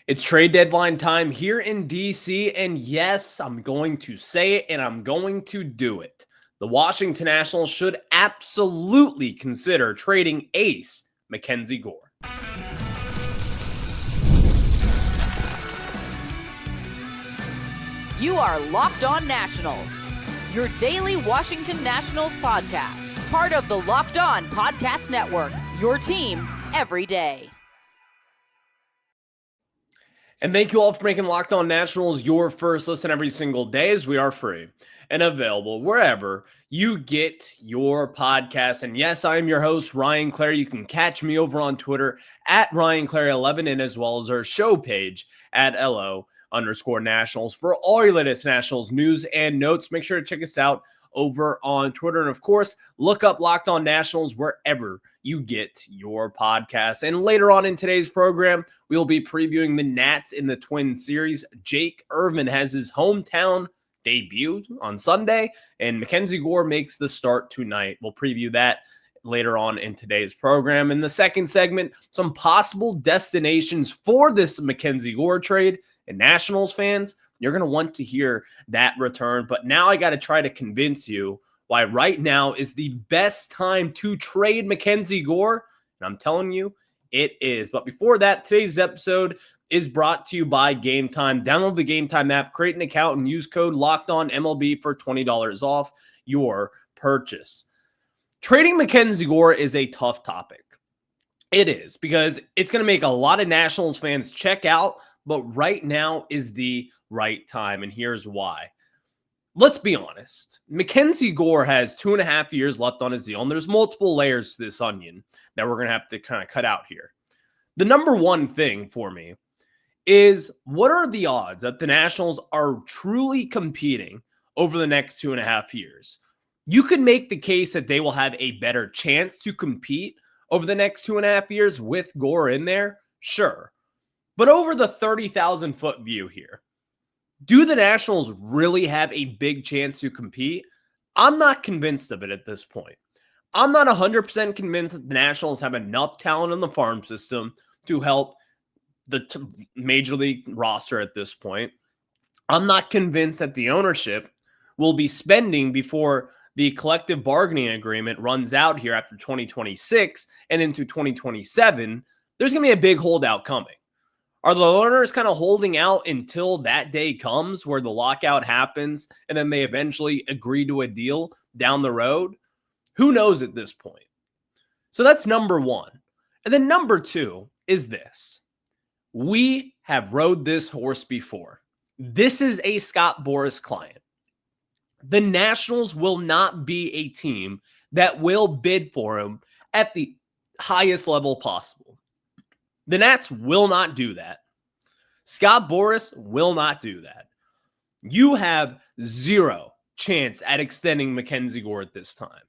It's trade deadline time here in DC, and yes, I'm going to say it and I'm going to do it. The Washington Nationals should absolutely consider trading ace MacKenzie Gore. You are Locked On Nationals, your daily Washington Nationals podcast, part of the Locked On Podcast Network, your team every day. And thank you all for making Locked On Nationals your first listen every single day, as we are free and available wherever you get your podcasts. And yes, I am your host, Ryan Clary. You can catch me over on Twitter at RyanClary11 and as well as our show page at LO_Nationals for all your latest Nationals news and notes. Make sure to check us out over on Twitter. And of course, look up Locked On Nationals wherever you get your podcasts. And later on in today's program, we'll be previewing the Nats in the Twin Series. Jake Irvin has his hometown debut on Sunday, and MacKenzie Gore makes the start tonight. We'll preview that later on in today's program. In the second segment, some possible destinations for this MacKenzie Gore trade. And Nationals fans, you're going to want to hear that return. But now I got to try to convince you why right now is the best time to trade MacKenzie Gore. And I'm telling you, it is. But before that, today's episode is brought to you by Gametime. Download the Gametime app, create an account, and use code LOCKEDONMLB for $20 off your purchase. Trading MacKenzie Gore is a tough topic. It is, because it's going to make a lot of Nationals fans check out, but right now is the right time, and here's why. Let's be honest. MacKenzie Gore has 2.5 years left on his deal, and there's multiple layers to this onion that we're going to have to kind of cut out here. The number one thing for me is, what are the odds that the Nationals are truly competing over the next 2.5 years? You could make the case that they will have a better chance to compete over the next 2.5 years with Gore in there, sure. But over the 30,000-foot view here, do the Nationals really have a big chance to compete? I'm not convinced of it at this point. I'm not 100% convinced that the Nationals have enough talent in the farm system to help the major league roster at this point. I'm not convinced that the ownership will be spending before the collective bargaining agreement runs out here after 2026 and into 2027. There's going to be a big holdout coming. Are the owners kind of holding out until that day comes where the lockout happens and then they eventually agree to a deal down the road? Who knows at this point? So that's number one. And then number two is this. We have rode this horse before. This is a Scott Boras client. The Nationals will not be a team that will bid for him at the highest level possible. The Nats will not do that. Scott Boras will not do that. You have zero chance at extending MacKenzie Gore at this time.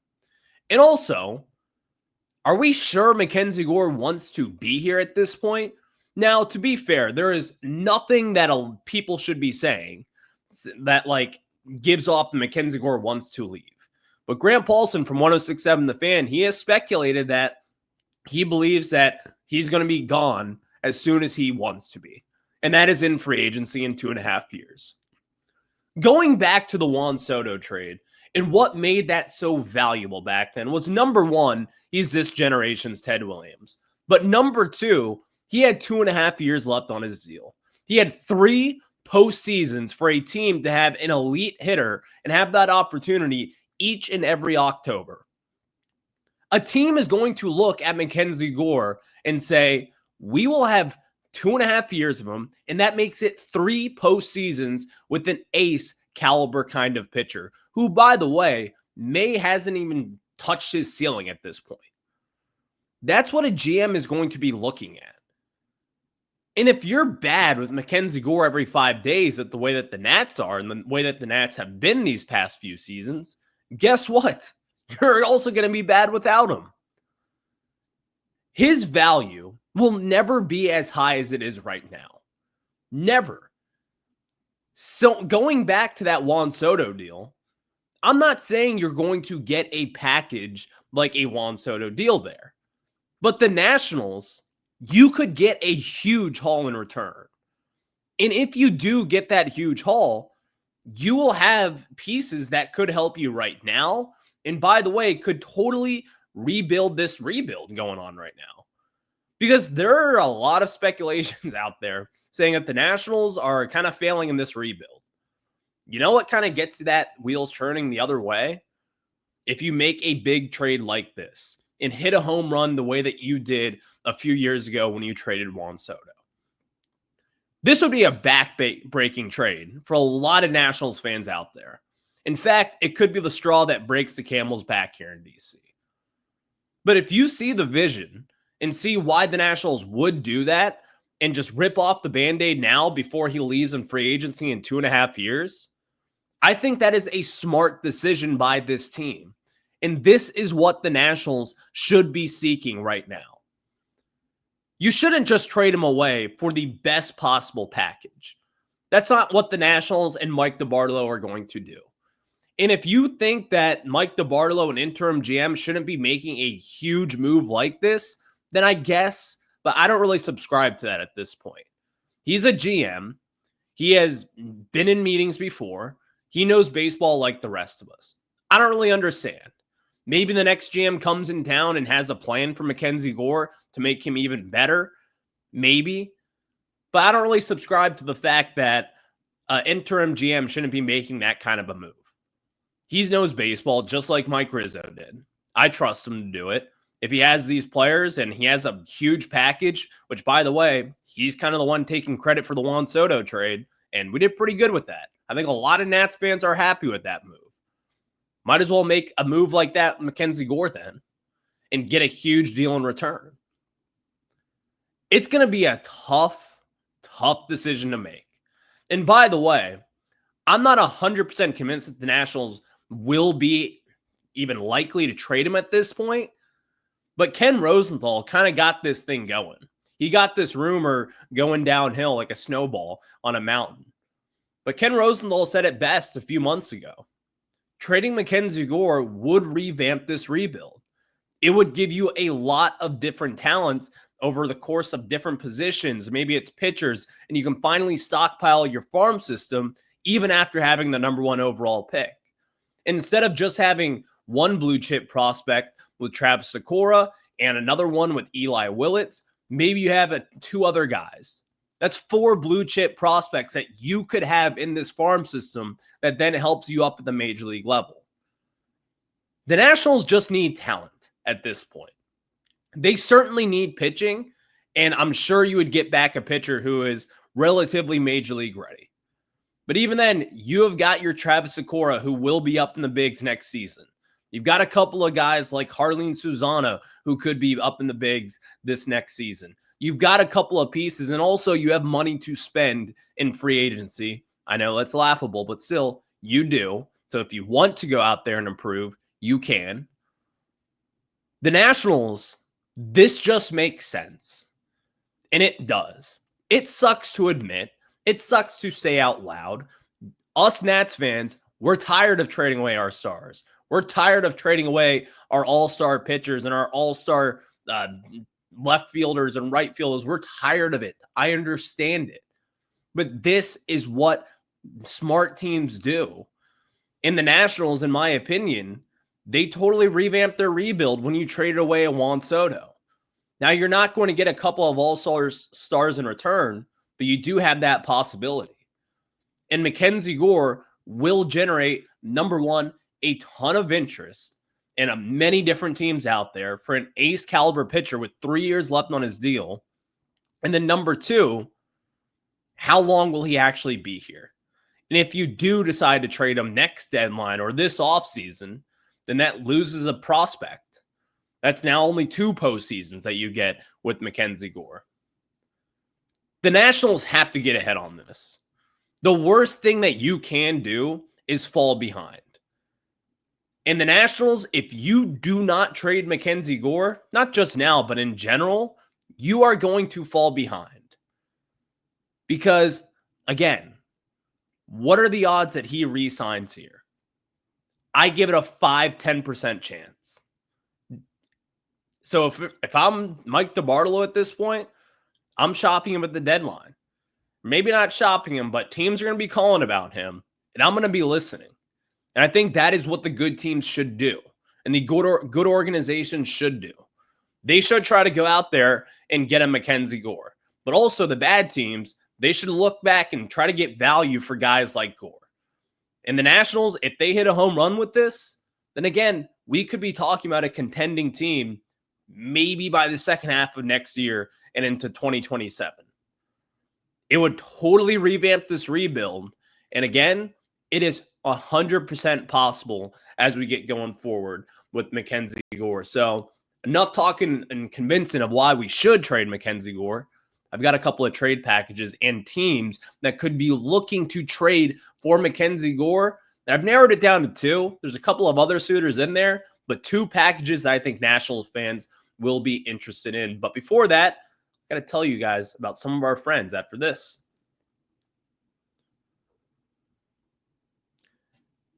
And also, are we sure MacKenzie Gore wants to be here at this point? Now, to be fair, there is nothing that people should be saying that gives off MacKenzie Gore wants to leave. But Grant Paulson from 106.7 The Fan, he has speculated that he believes that he's going to be gone as soon as he wants to be. And that is in free agency in 2.5 years. Going back to the Juan Soto trade, and what made that so valuable back then was, number one, he's this generation's Ted Williams. But number two, he had 2.5 years left on his deal. He had 3 postseasons for a team to have an elite hitter and have that opportunity each and every October. A team is going to look at MacKenzie Gore and say, we will have 2.5 years of him, and that makes it 3 postseasons with an ace caliber kind of pitcher, who, by the way, hasn't even touched his ceiling at this point. That's what a GM is going to be looking at. And if you're bad with MacKenzie Gore every 5 days at the way that the Nats are and the way that the Nats have been these past few seasons, guess what? You're also going to be bad without him. His value will never be as high as it is right now. Never. So going back to that Juan Soto deal, I'm not saying you're going to get a package like a Juan Soto deal there. But the Nationals, you could get a huge haul in return. And if you do get that huge haul, you will have pieces that could help you right now. And by the way, could totally rebuild this rebuild going on right now. Because there are a lot of speculations out there saying that the Nationals are kind of failing in this rebuild. You know what kind of gets that wheels turning the other way? If you make a big trade like this and hit a home run the way that you did a few years ago when you traded Juan Soto. This would be a back-breaking trade for a lot of Nationals fans out there. In fact, it could be the straw that breaks the camel's back here in DC. But if you see the vision and see why the Nationals would do that and just rip off the Band-Aid now before he leaves in free agency in 2.5 years, I think that is a smart decision by this team. And this is what the Nationals should be seeking right now. You shouldn't just trade him away for the best possible package. That's not what the Nationals and Mike DeBartolo are going to do. And if you think that Mike DeBartolo, an interim GM, shouldn't be making a huge move like this, then I guess, but I don't really subscribe to that at this point. He's a GM. He has been in meetings before. He knows baseball like the rest of us. I don't really understand. Maybe the next GM comes in town and has a plan for MacKenzie Gore to make him even better. Maybe. But I don't really subscribe to the fact that an interim GM shouldn't be making that kind of a move. He knows baseball just like Mike Rizzo did. I trust him to do it. If he has these players and he has a huge package, which, by the way, he's kind of the one taking credit for the Juan Soto trade, and we did pretty good with that. I think a lot of Nats fans are happy with that move. Might as well make a move like that, MacKenzie Gore, then, and get a huge deal in return. It's going to be a tough decision to make. And by the way, I'm not 100% convinced that the Nationals will be even likely to trade him at this point. But Ken Rosenthal kind of got this thing going. He got this rumor going downhill like a snowball on a mountain. But Ken Rosenthal said it best a few months ago. Trading MacKenzie Gore would revamp this rebuild. It would give you a lot of different talents over the course of different positions. Maybe it's pitchers, and you can finally stockpile your farm system even after having the number 1 overall pick. And instead of just having one blue chip prospect with Travis Sakura and another one with Eli Willits, maybe you have 2 other guys. That's 4 blue chip prospects that you could have in this farm system that then helps you up at the major league level. The Nationals just need talent at this point. They certainly need pitching, and I'm sure you would get back a pitcher who is relatively major league ready. But even then, you have got your Travis Sakura who will be up in the bigs next season. You've got a couple of guys like Harleen Susano who could be up in the bigs this next season. You've got a couple of pieces, and also you have money to spend in free agency. I know that's laughable, but still, you do. So if you want to go out there and improve, you can. The Nationals, this just makes sense. And it does. It sucks to admit. It sucks to say out loud. Us Nats fans, we're tired of trading away our stars. We're tired of trading away our all-star pitchers and our all-star left fielders and right fielders. We're tired of it. I understand it. But this is what smart teams do. In the Nationals, in my opinion, they totally revamped their rebuild when you traded away a Juan Soto. Now, you're not going to get a couple of all-stars in return, but you do have that possibility. And MacKenzie Gore will generate, number 1, a ton of interest in many different teams out there for an ace caliber pitcher with 3 years left on his deal. And then number 2, how long will he actually be here? And if you do decide to trade him next deadline or this offseason, then that loses a prospect. That's now only 2 postseasons that you get with MacKenzie Gore. The Nationals have to get ahead on this. The worst thing that you can do is fall behind. And the Nationals, if you do not trade MacKenzie Gore, not just now, but in general, you are going to fall behind. Because, again, what are the odds that he re-signs here? I give it a 5-10% chance. So if I'm Mike DeBartolo at this point, I'm shopping him at the deadline. maybe not shopping him, but teams are going to be calling about him, and I'm going to be listening. And I think that is what the good teams should do, and the good organizations should do. They should try to go out there and get a MacKenzie Gore. But also the bad teams, they should look back and try to get value for guys like Gore. And the Nationals, if they hit a home run with this, then again, we could be talking about a contending team maybe by the second half of next year and into 2027. It would totally revamp this rebuild. And again, it is 100% possible as we get going forward with MacKenzie Gore. So enough talking and convincing of why we should trade MacKenzie Gore. I've got a couple of trade packages and teams that could be looking to trade for MacKenzie Gore. And I've narrowed it down to two. There's a couple of other suitors in there, but two packages that I think Nationals fans will be interested in. But before that, I got to tell you guys about some of our friends after this.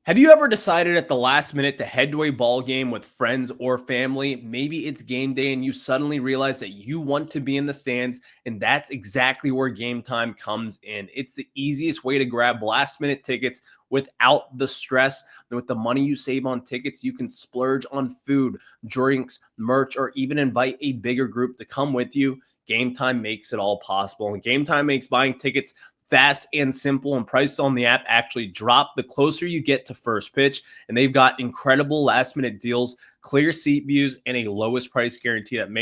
Have you ever decided at the last minute to head to a ball game with friends or family? Maybe it's game day and you suddenly realize that you want to be in the stands, and that's exactly where Gametime comes in. It's the easiest way to grab last minute tickets without the stress. And with the money you save on tickets, you can splurge on food, drinks, merch, or even invite a bigger group to come with you. Gametime makes it all possible, and Gametime makes buying tickets fast and simple, and prices on the app actually drop the closer you get to first pitch. And they've got incredible last minute deals, clear seat views, and a lowest price guarantee that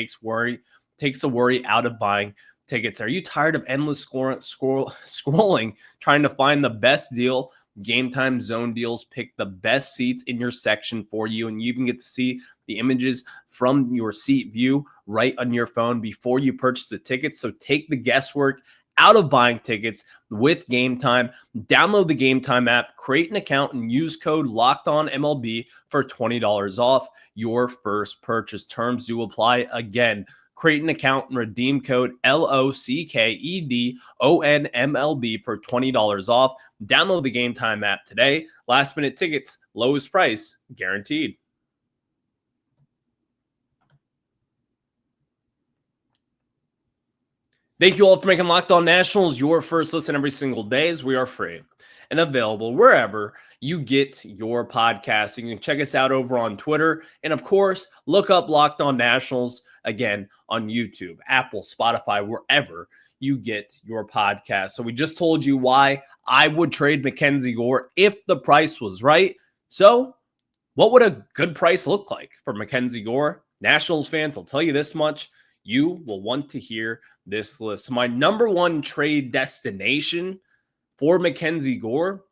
takes the worry out of buying tickets. Are you tired of endless scrolling trying to find the best deal? Gametime Zone Deals pick the best seats in your section for you, and you even get to see the images from your seat view right on your phone before you purchase the tickets. So take the guesswork out of buying tickets with Gametime. Download the Gametime app, create an account, and use code LOCKEDONMLB for $20 off your first purchase. Terms do apply. Again, create an account and redeem code LOCKEDONMLB for $20 off. Download the Gametime app today. Last minute tickets, lowest price guaranteed. Thank you all for making Locked On Nationals your first listen every single day, as we are free and available wherever you get your podcasts. You can check us out over on Twitter. And of course, look up Locked On Nationals again on YouTube, Apple, Spotify, wherever you get your podcast. So we just told you why I would trade MacKenzie Gore if the price was right. So what would a good price look like for MacKenzie Gore? Nationals fans, I'll tell you this much. You will want to hear this list. My number one trade destination for MacKenzie Gore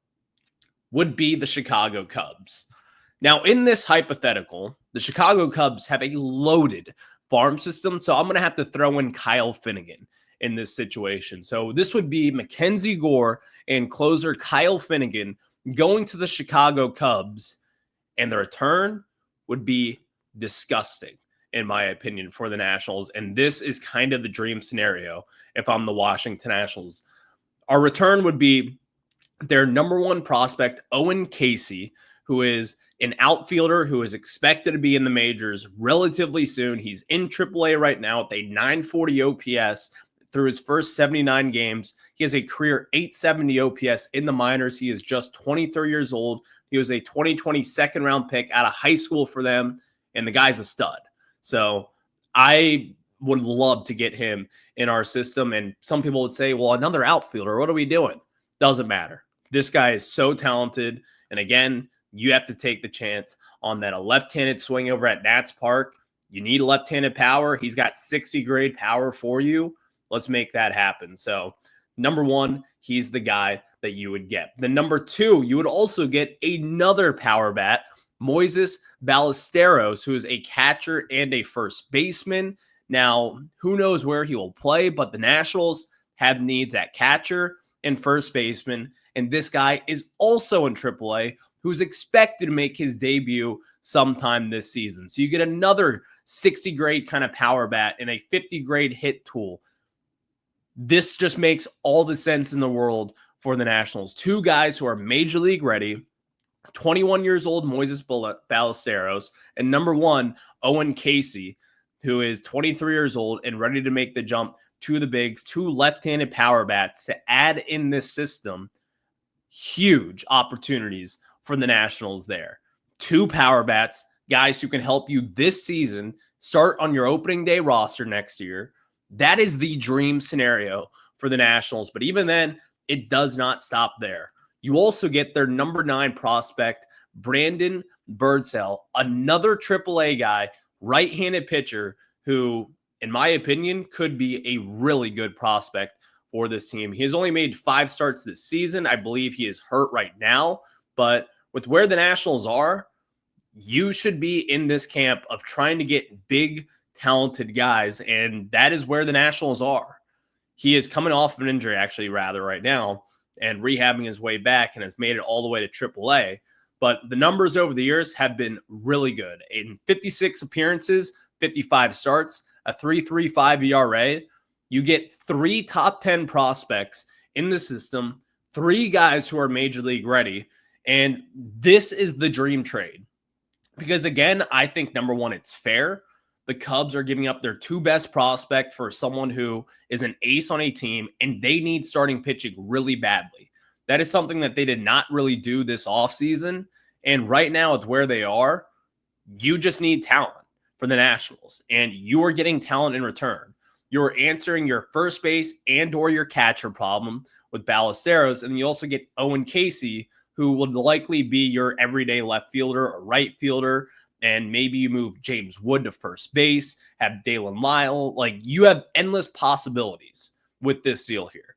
would be the Chicago Cubs. Now, in this hypothetical, the Chicago Cubs have a loaded farm system, so I'm going to have to throw in Kyle Finnegan in this situation. So this would be MacKenzie Gore and closer Kyle Finnegan going to the Chicago Cubs, and the return would be disgusting, in my opinion, for the Nationals. And this is kind of the dream scenario if I'm the Washington Nationals. Our return would be their number one prospect, Owen Casey, who is an outfielder who is expected to be in the majors relatively soon. He's in AAA right now with a 940 OPS through his first 79 games. He has a career 870 OPS in the minors. He is just 23 years old. He was a 2020 second round pick out of high school for them, and the guy's a stud. So I would love to get him in our system. And some people would say, well, another outfielder, what are we doing? Doesn't matter. This guy is so talented. And again, you have to take the chance on that. A left-handed swing over at Nats Park. You need left-handed power. He's got 60 grade power for you. Let's make that happen. So number one, he's the guy that you would get. The number two, you would also get another power bat, Moises Ballesteros, who is a catcher and a first baseman. Now, who knows where he will play, but the Nationals have needs at catcher and first baseman. And this guy is also in AAA, who's expected to make his debut sometime this season. So you get another 60 grade kind of power bat and a 50 grade hit tool. This just makes all the sense in the world for the Nationals. Two guys who are major league ready. 21 years old, Moises Ballesteros, and number one, Owen Casey, who is 23 years old and ready to make the jump two of the bigs, two left-handed power bats to add in this system. Huge opportunities for the Nationals there. Two power bats, guys who can help you this season, start on your opening day roster next year. That is the dream scenario for the Nationals. But even then, it does not stop there. You also get their number 9 prospect, Brandon Birdsell, another AAA guy, right-handed pitcher who, in my opinion, could be a really good prospect for this team. He has only made 5 starts this season. I believe he is hurt right now. But with where the Nationals are, you should be in this camp of trying to get big, talented guys, and that is where the Nationals are. He is coming off of an injury, actually, rather, right now, and rehabbing his way back and has made it all the way to AAA. But the numbers over the years have been really good. In 56 appearances, 55 starts, a 3.35 ERA, you get 3 top 10 prospects in the system, 3 guys who are major league ready, and this is the dream trade. Because again, I think number one, it's fair. The Cubs are giving up their 2 best prospect for someone who is an ace on a team, and they need starting pitching really badly. That is something that they did not really do this offseason. And right now, with where they are, you just need talent for the Nationals, and you are getting talent in return. You're answering your first base and or your catcher problem with Ballesteros, and you also get Owen Casey, who will likely be your everyday left fielder or right fielder, and maybe you move James Wood to first base, have Dalen Lyle. Like, you have endless possibilities with this deal here.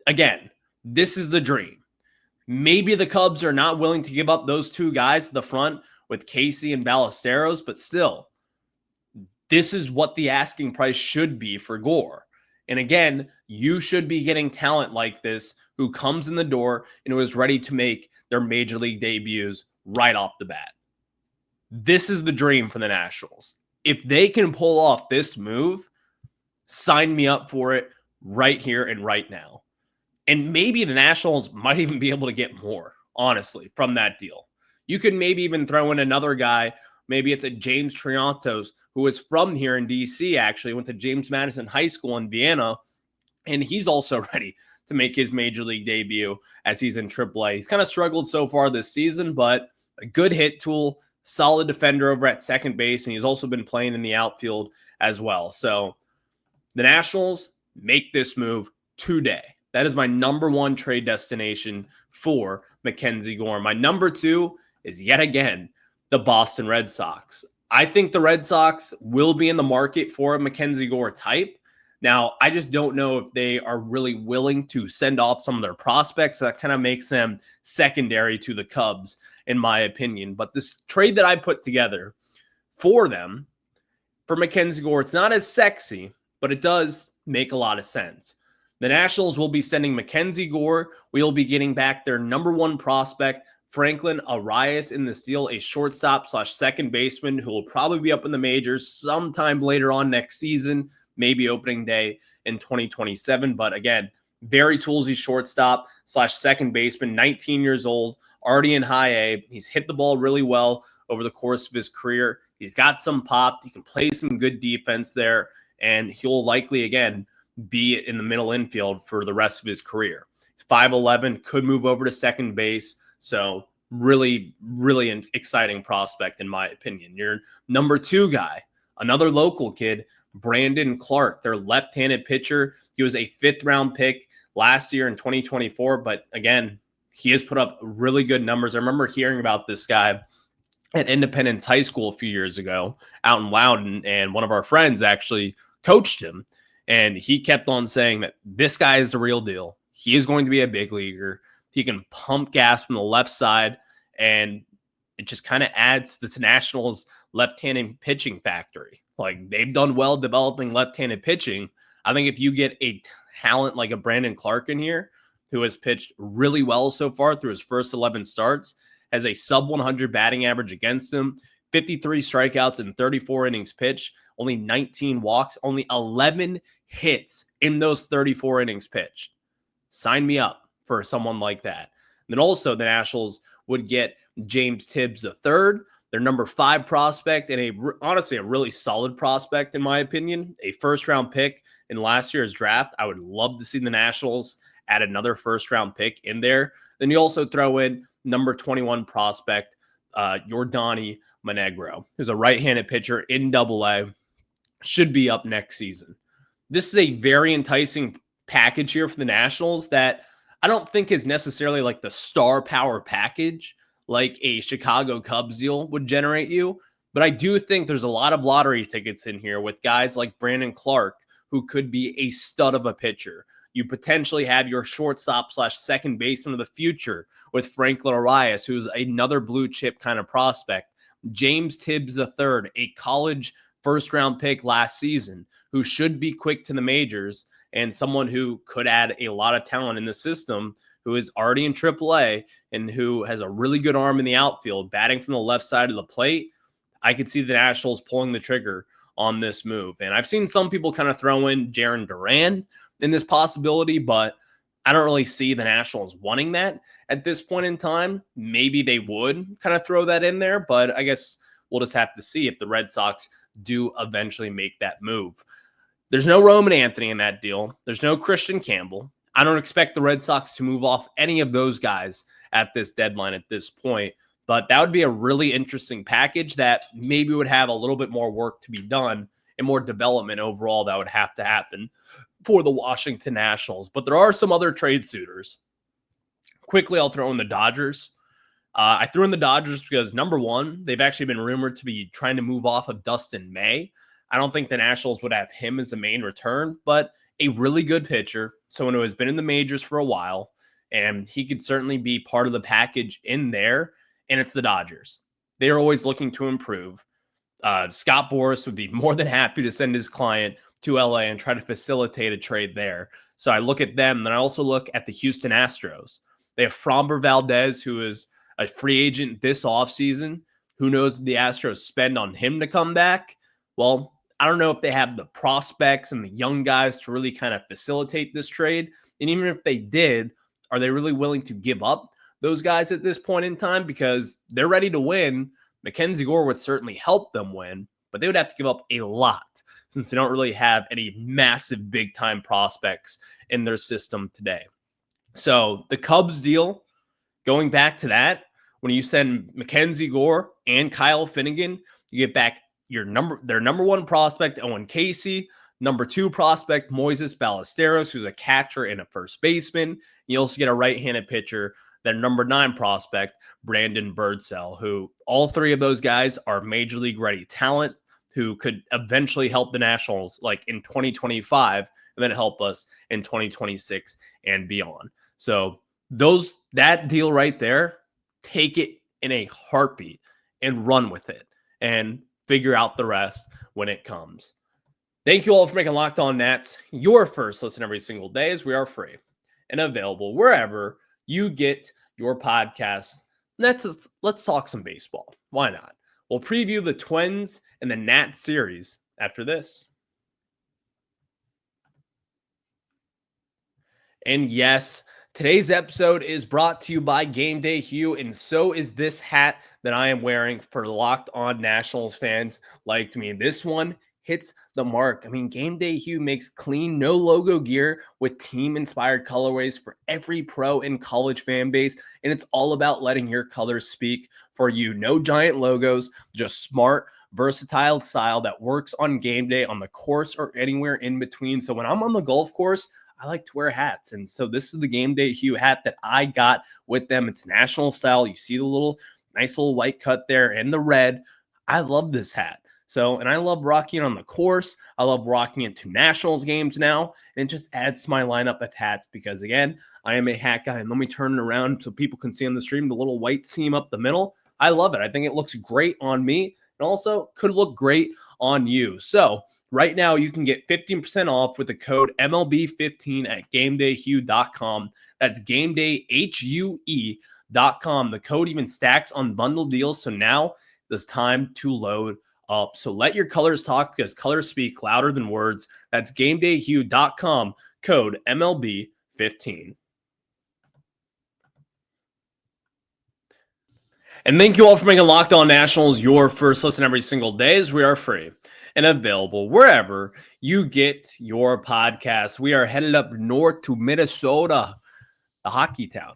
Again, this is the dream. Maybe the Cubs are not willing to give up those 2 guys to the front with Casey and Ballesteros, but still, this is what the asking price should be for Gore. And again, you should be getting talent like this who comes in the door and who is ready to make their major league debuts right off the bat. This is the dream for the Nationals. If they can pull off this move, sign me up for it right here and right now. And maybe the Nationals might even be able to get more, honestly, from that deal. You could maybe even throw in another guy. Maybe it's a James Triantos, who is from here in D.C., actually, went to James Madison High School in Vienna, and he's also ready to make his major league debut as he's in AAA. He's kind of struggled so far this season, but a good hit tool, solid defender over at second base, and he's also been playing in the outfield as well. So the Nationals make this move today. That is my number 1 trade destination for MacKenzie Gore. My number 2 is yet again the Boston Red Sox. I think the Red Sox will be in the market for a MacKenzie Gore type. Now, I just don't know if they are really willing to send off some of their prospects. That kind of makes them secondary to the Cubs, in my opinion. But this trade that I put together for them, for MacKenzie Gore, it's not as sexy, but it does make a lot of sense. The Nationals will be sending MacKenzie Gore. We will be getting back their number 1 prospect, Franklin Arias, in this deal, a shortstop / second baseman who will probably be up in the majors sometime later on next season, maybe opening day in 2027. But again, very toolsy shortstop / second baseman, 19 years old, already in high A. He's hit the ball really well over the course of his career. He's got some pop. He can play some good defense there, and he'll likely, again, be in the middle infield for the rest of his career. He's 5'11", could move over to second base. So really, really an exciting prospect, in my opinion. Your number 2 guy, another local kid, Brandon Clark, their left-handed pitcher. He was a 5th-round pick last year in 2024, but again, he has put up really good numbers. I remember hearing about this guy at Independence High School a few years ago out in Loudon, and one of our friends actually coached him, and he kept on saying that this guy is the real deal. He is going to be a big leaguer. He can pump gas from the left side, and it just kind of adds to the Nationals' left-handed pitching factory. Like, they've done well developing left-handed pitching. I think if you get a talent like a Brandon Clark in here, who has pitched really well so far through his first 11 starts, has a sub-100 batting average against him, 53 strikeouts in 34 innings pitched, only 19 walks, only 11 hits in those 34 innings pitched. Sign me up for someone like that. And then also the Nationals would get James Tibbs III, Their number 5 prospect, and honestly a really solid prospect in my opinion, a first-round pick in last year's draft. I would love to see the Nationals add another first-round pick in there. Then you also throw in number 21 prospect, Yordany Monegro, who's a right-handed pitcher in Double-A, should be up next season. This is a very enticing package here for the Nationals that I don't think is necessarily like the star power package like a Chicago Cubs deal would generate you. But I do think there's a lot of lottery tickets in here with guys like Brandon Clark, who could be a stud of a pitcher. You potentially have your shortstop / second baseman of the future with Franklin Arias, who's another blue chip kind of prospect. James Tibbs III, a college first-round pick last season, who should be quick to the majors and someone who could add a lot of talent in the system, who is already in AAA and who has a really good arm in the outfield, batting from the left side of the plate. I could see the Nationals pulling the trigger on this move. And I've seen some people kind of throw in Jarren Duran in this possibility, but I don't really see the Nationals wanting that at this point in time. Maybe they would kind of throw that in there, but I guess we'll just have to see if the Red Sox do eventually make that move. There's no Roman Anthony in that deal. There's no Christian Campbell. I don't expect the Red Sox to move off any of those guys at this deadline at this point, but that would be a really interesting package that maybe would have a little bit more work to be done and more development overall that would have to happen for the Washington Nationals. But there are some other trade suitors. Quickly, I'll throw in the Dodgers. I threw in the Dodgers because, number one, they've actually been rumored to be trying to move off of Dustin May. I don't think the Nationals would have him as the main return, but a really good pitcher, someone who has been in the majors for a while, and he could certainly be part of the package in there, and it's the Dodgers. They're always looking to improve. Scott Boras would be more than happy to send his client to LA and try to facilitate a trade there. So I look at them, and I also look at the Houston Astros. They have Framber Valdez, who is a free agent this offseason. Who knows what the Astros spend on him to come back? Well, I don't know if they have the prospects and the young guys to really kind of facilitate this trade. And even if they did, are they really willing to give up those guys at this point in time? Because they're ready to win. MacKenzie Gore would certainly help them win, but they would have to give up a lot since they don't really have any massive big-time prospects in their system today. So the Cubs deal, going back to that, when you send MacKenzie Gore and Kyle Finnegan, you get back their number 1 prospect, Owen Casey, number 2 prospect, Moises Ballesteros, who's a catcher and a first baseman. You also get a right-handed pitcher, their number 9 prospect, Brandon Birdsell, who all 3 of those guys are major league ready talent who could eventually help the Nationals like in 2025 and then help us in 2026 and beyond. So that deal right there, take it in a heartbeat and run with it and figure out the rest when it comes. Thank you all for making Locked On Nats your first listen every single day, as we are free and available wherever you get your podcasts. Let's talk some baseball. Why not? We'll preview the Twins and the Nats series after this. And yes, today's episode is brought to you by Gameday Hue, and so is this hat that I am wearing for Locked On Nationals fans like me. This one hits the mark. I mean, Gameday Hue makes clean, no logo gear with team-inspired colorways for every pro and college fan base, and it's all about letting your colors speak for you. No giant logos, just smart, versatile style that works on game day, on the course, or anywhere in between. So when I'm on the golf course, I like to wear hats. And so this is the Gameday Hue hat that I got with them. It's national style. You see the nice little white cut there and the red. I love this hat. So, and I love rocking it on the course. I love rocking it to Nationals games now. And it just adds to my lineup of hats because, again, I am a hat guy. And let me turn it around so people can see on the stream the little white seam up the middle. I love it. I think it looks great on me and also could look great on you. So right now you can get 15% off with the code MLB15 at GamedayHue.com. That's GamedayHue.com. The code even stacks on bundle deals. So now it's time to load up. So let your colors talk because colors speak louder than words. That's GamedayHue.com, code MLB15. And thank you all for making Locked On Nationals your first listen every single day, as we are free and available wherever you get your podcasts. We are headed up north to Minnesota, the hockey town.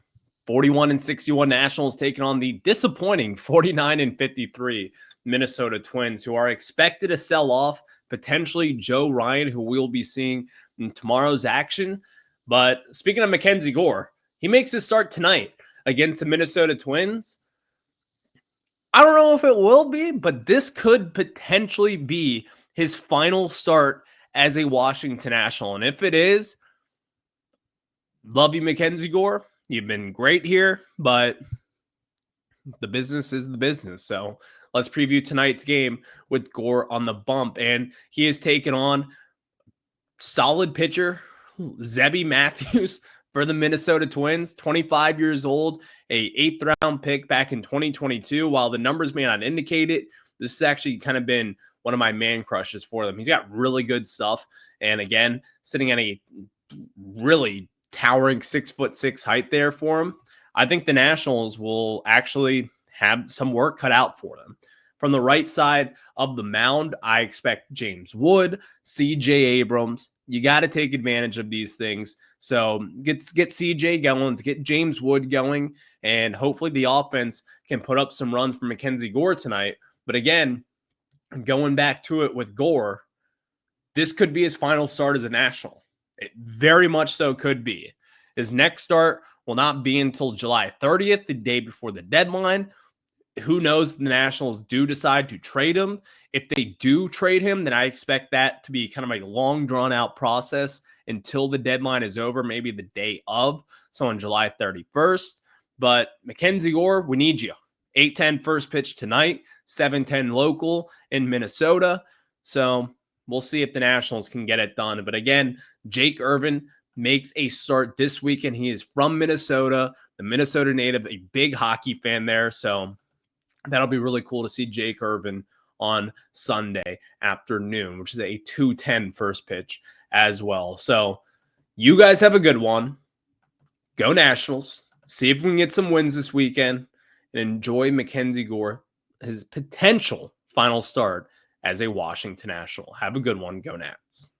41-61 Nationals taking on the disappointing 49-53 Minnesota Twins, who are expected to sell off potentially Joe Ryan, who we'll be seeing in tomorrow's action. But speaking of MacKenzie Gore, he makes his start tonight against the Minnesota Twins. I don't know if it will be, but this could potentially be his final start as a Washington National. And if it is, love you, MacKenzie Gore. You've been great here, but the business is the business. So let's preview tonight's game with Gore on the bump. And he has taken on solid pitcher, Zebby Matthews, for the Minnesota Twins, 25 years old, a 8th-round pick back in 2022. While the numbers may not indicate it, this has actually kind of been one of my man crushes for them. He's got really good stuff. And again, sitting at a really towering 6'6" height there for him. I think the Nationals will actually have some work cut out for them. From the right side of the mound, I expect James Wood, C.J. Abrams. You got to take advantage of these things. So get C.J. going, get James Wood going, and hopefully the offense can put up some runs for MacKenzie Gore tonight. But again, going back to it with Gore, this could be his final start as a National. It very much so could be. His next start will not be until July 30th, the day before the deadline. Who knows, the Nationals do decide to trade him. If they do trade him, then I expect that to be kind of a long, drawn-out process until the deadline is over, maybe the day of, so on July 31st. But MacKenzie Gore, we need you. 8:10 first pitch tonight, 7:10 local in Minnesota. So we'll see if the Nationals can get it done. But again, Jake Irvin makes a start this weekend. He is from Minnesota, the Minnesota native, a big hockey fan there. So that'll be really cool to see Jake Irvin on Sunday afternoon, which is a 2:10 first pitch as well. So you guys have a good one. Go Nationals. See if we can get some wins this weekend and enjoy MacKenzie Gore, his potential final start as a Washington National. Have a good one. Go Nats.